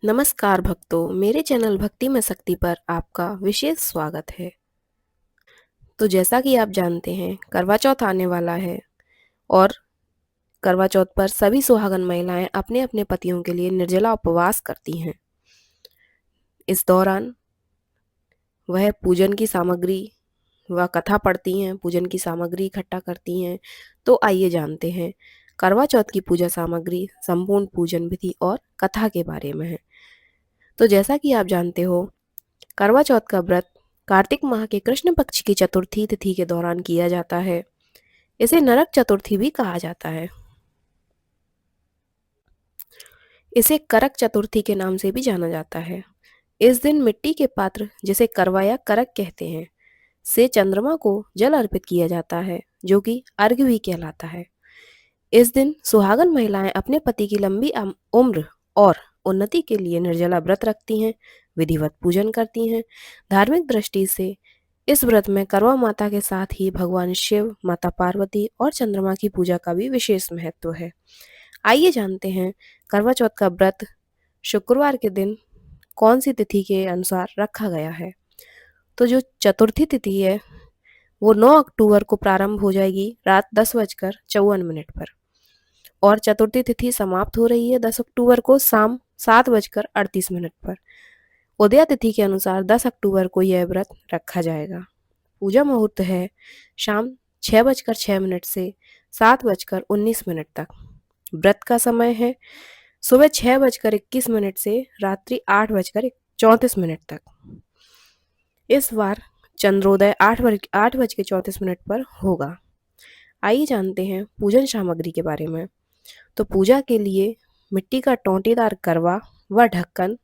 नमस्कार भक्तों, मेरे चैनल भक्ति में शक्ति पर आपका विशेष स्वागत है। तो जैसा कि आप जानते हैं, करवा चौथ आने वाला है और करवा चौथ पर सभी सुहागन महिलाएं अपने अपने पतियों के लिए निर्जला उपवास करती हैं। इस दौरान वह पूजन की सामग्री व कथा पढ़ती हैं, पूजन की सामग्री इकट्ठा करती हैं। तो आइए जानते हैं करवा चौथ की पूजा सामग्री, संपूर्ण पूजन विधि और कथा के बारे में है। तो जैसा कि आप जानते हो, करवा चौथ का व्रत कार्तिक माह के कृष्ण पक्ष की चतुर्थी तिथि के दौरान किया जाता है। इसे नरक चतुर्थी भी कहा जाता है। इसे करक चतुर्थी के नाम से भी जाना जाता है। इस दिन मिट्टी के पात्र, जिसे करवा या करक कहते हैं, से चंद्रमा को जल अर्पित किया जाता है, जो कि अर्घ्य भी कहलाता है। इस दिन सुहागन महिलाएं अपने पति की लंबी उम्र और उन्नति के लिए निर्जला व्रत रखती हैं, विधिवत पूजन करती हैं। धार्मिक दृष्टि से इस व्रत में करवा माता के साथ ही भगवान शिव, माता पार्वती और चंद्रमा की पूजा का भी विशेष महत्व है। आइए जानते हैं करवा चौथ का व्रत शुक्रवार के दिन कौन सी तिथि के अनुसार रखा गया है। तो जो चतुर्थी तिथि है वो 9 अक्टूबर को प्रारंभ हो जाएगी रात 10:54 पर, और चतुर्थी तिथि समाप्त हो रही है 10 अक्टूबर को शाम 7:38 पर। उदया तिथि के अनुसार 10 अक्टूबर को यह व्रत रखा जाएगा। पूजा मुहूर्त है शाम 6:06 से 7:19 तक। व्रत का समय है सुबह 6:21 से रात्रि 8:34 तक। इस बार चंद्रोदय 8:34 पर होगा। आइए जानते हैं पूजन सामग्री के बारे में। तो पूजा के लिए मिट्टी का टोंटीदार करवा व ढक्कन,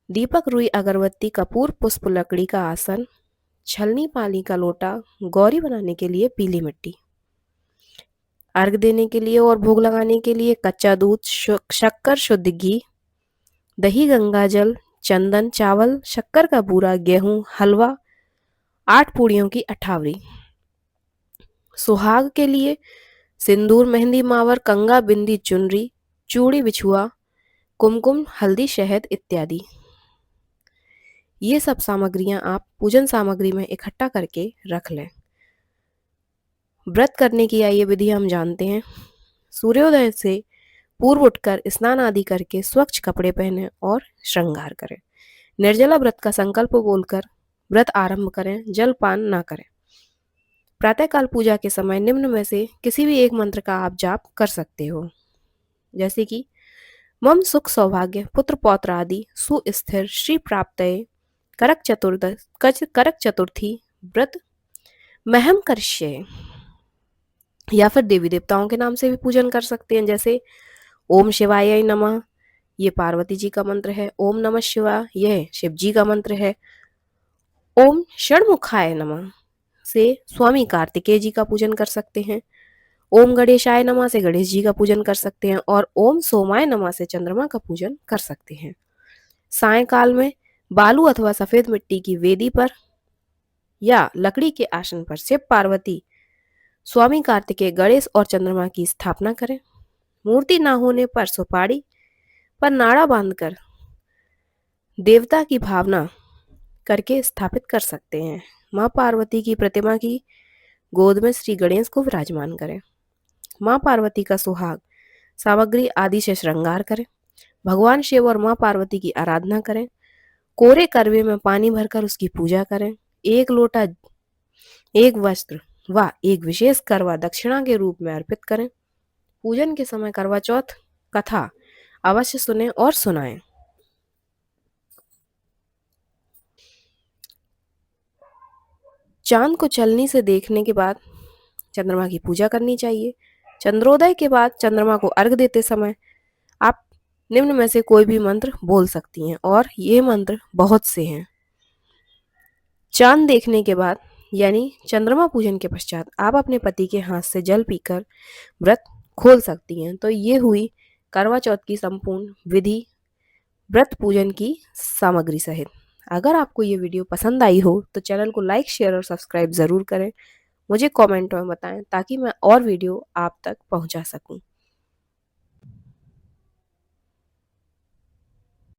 दीपक, रुई, अगरबत्ती, कपूर, पुष्प, लकड़ी का आसन, छलनी पानी का लोटा, गौरी बनाने के लिए पीली मिट्टी, अर्घ देने के लिए और भोग लगाने के लिए कच्चा दूध, शक्कर, शुद्ध घी, दही, गंगा जल, चंदन, चावल, शक्कर का बूरा, गेहूं, हलवा, 8 पूड़ियों की अठावरी। सुहाग के लिए सिंदूर, मेहंदी, मावर, कंगा, बिंदी, चुनरी, चूड़ी, बिछुआ, कुमकुम, हल्दी, शहद इत्यादि। ये सब सामग्रियां आप पूजन सामग्री में इकट्ठा करके रख लें। व्रत करने की आइए विधि हम जानते हैं। सूर्योदय से पूर्व उठकर स्नान आदि करके स्वच्छ कपड़े पहने और श्रृंगार करें। निर्जला व्रत का संकल्प बोलकर व्रत आरंभ करें, जलपान ना करें। प्रातःकाल पूजा के समय निम्न में से किसी भी एक मंत्र का आप जाप कर सकते हो, जैसे कि मम सुख सौभाग्य पुत्र पौत्र आदि सुस्थिर श्री प्राप्तये करक चतुर्थी व्रत महम करष्ये। या फिर देवी देवताओं के नाम से भी पूजन कर सकते हैं, जैसे ओम शिवाय नमः, ये पार्वती जी का मंत्र है। ओम नमः शिवाय, यह शिव जी का मंत्र है। ओम षणमुखाय नमः से स्वामी कार्तिकेय जी का पूजन कर सकते हैं। ओम गणेशाय नमः से गणेश जी का पूजन कर सकते हैं। और ओम सोमाय नमः से चंद्रमा का पूजन कर सकते हैं। सायंकाल में बालू अथवा सफेद मिट्टी की वेदी पर या लकड़ी के आसन पर शिव, पार्वती, स्वामी कार्तिकेय, गणेश और चंद्रमा की स्थापना करें। मूर्ति ना होने पर सुपारी पर नाड़ा बांधकर देवता की भावना करके स्थापित कर सकते हैं। माँ पार्वती की प्रतिमा की गोद में श्री गणेश को विराजमान करें। माँ पार्वती का सुहाग सामग्री आदि से श्रृंगार करें। भगवान शिव और माँ पार्वती की आराधना करें। कोरे करवे में पानी भरकर उसकी पूजा करें। एक लोटा, एक वस्त्र व एक विशेष करवा दक्षिणा के रूप में अर्पित करें। पूजन के समय करवा चौथ कथा अवश्य सुने और सुनाएं। चांद को चलनी से देखने के बाद चंद्रमा की पूजा करनी चाहिए। चंद्रोदय के बाद चंद्रमा को अर्घ देते समय आप निम्न में से कोई भी मंत्र बोल सकती हैं, और ये मंत्र बहुत से हैं। चांद देखने के बाद यानी चंद्रमा पूजन के पश्चात आप अपने पति के हाथ से जल पीकर व्रत खोल सकती हैं। तो ये हुई करवा चौथ की संपूर्ण विधि व्रत पूजन की सामग्री सहित। अगर आपको ये वीडियो पसंद आई हो तो चैनल को लाइक, शेयर और सब्सक्राइब ज़रूर करें। मुझे कमेंट में बताएं ताकि मैं और वीडियो आप तक पहुंचा सकूं।